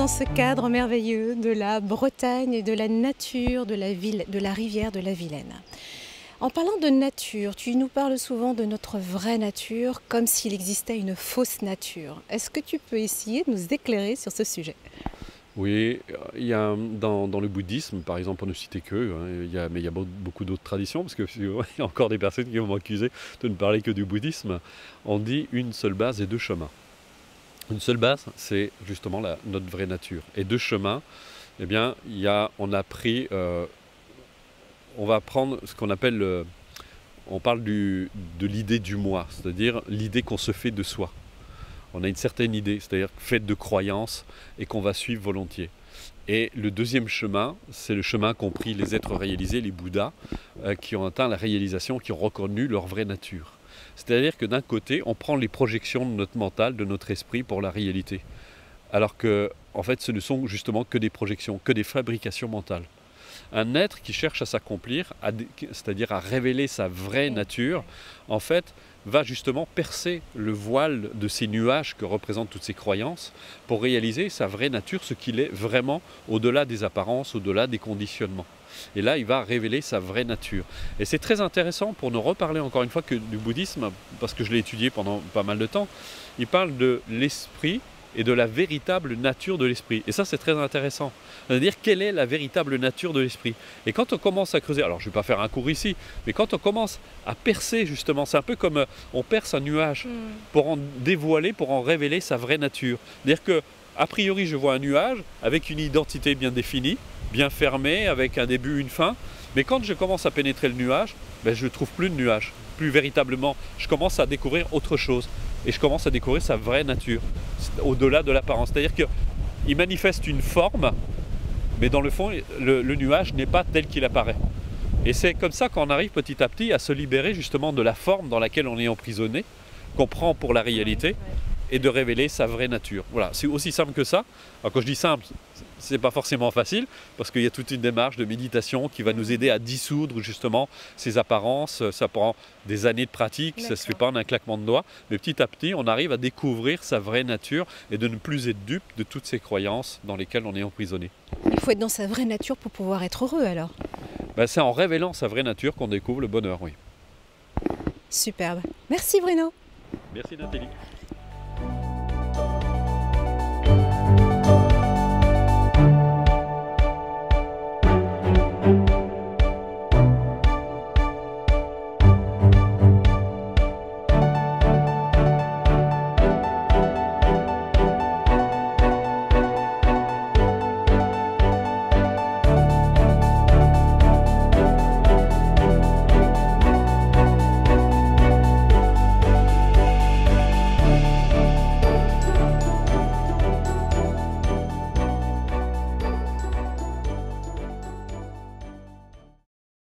dans ce cadre merveilleux de la Bretagne et de la nature de la ville, de la rivière de la Vilaine. En parlant de nature, tu nous parles souvent de notre vraie nature, comme s'il existait une fausse nature. Est-ce que tu peux essayer de nous éclairer sur ce sujet? Oui, il y a dans le bouddhisme, par exemple, pour ne citer qu'eux, hein, mais il y a beaucoup d'autres traditions, parce qu'il y a encore des personnes qui vont m'accuser de ne parler que du bouddhisme. On dit une seule base et deux chemins. Une seule base, c'est justement notre vraie nature. Et deux chemins, eh bien, on a pris, on va prendre ce qu'on appelle, on parle de l'idée du moi, c'est-à-dire l'idée qu'on se fait de soi. On a une certaine idée, c'est-à-dire faite de croyances et qu'on va suivre volontiers. Et le deuxième chemin, c'est le chemin qu'ont pris les êtres réalisés, les Bouddhas, qui ont atteint la réalisation, qui ont reconnu leur vraie nature. C'est-à-dire que d'un côté, on prend les projections de notre mental, de notre esprit pour la réalité. Alors que, en fait, ce ne sont justement que des projections, que des fabrications mentales. Un être qui cherche à s'accomplir, c'est-à-dire à révéler sa vraie nature, en fait, va justement percer le voile de ces nuages que représentent toutes ces croyances pour réaliser sa vraie nature, ce qu'il est vraiment au-delà des apparences, au-delà des conditionnements. Et là, il va révéler sa vraie nature. Et c'est très intéressant pour nous reparler encore une fois que du bouddhisme, parce que je l'ai étudié pendant pas mal de temps. Il parle de l'esprit et de la véritable nature de l'esprit. Et ça, c'est très intéressant. C'est-à-dire, quelle est la véritable nature de l'esprit? Et quand on commence à creuser, alors je ne vais pas faire un cours ici, mais quand on commence à percer justement, c'est un peu comme on perce un nuage pour en dévoiler, pour en révéler sa vraie nature. C'est-à-dire que, a priori, je vois un nuage avec une identité bien définie, bien fermée, avec un début, une fin. Mais quand je commence à pénétrer le nuage, je ne trouve plus de nuage. Plus véritablement, je commence à découvrir autre chose. Et je commence à découvrir sa vraie nature, au-delà de l'apparence. C'est-à-dire qu'il manifeste une forme, mais dans le fond, le nuage n'est pas tel qu'il apparaît. Et c'est comme ça qu'on arrive petit à petit à se libérer justement de la forme dans laquelle on est emprisonné, qu'on prend pour la réalité, et de révéler sa vraie nature. Voilà, c'est aussi simple que ça. Alors quand je dis simple, c'est pas forcément facile, parce qu'il y a toute une démarche de méditation qui va nous aider à dissoudre justement ces apparences. Ça prend des années de pratique, ça ne se fait pas en un claquement de doigts, mais petit à petit, on arrive à découvrir sa vraie nature et de ne plus être dupe de toutes ces croyances dans lesquelles on est emprisonné. Il faut être dans sa vraie nature pour pouvoir être heureux alors. C'est en révélant sa vraie nature qu'on découvre le bonheur, oui. Superbe. Merci Bruno. Merci Nathalie.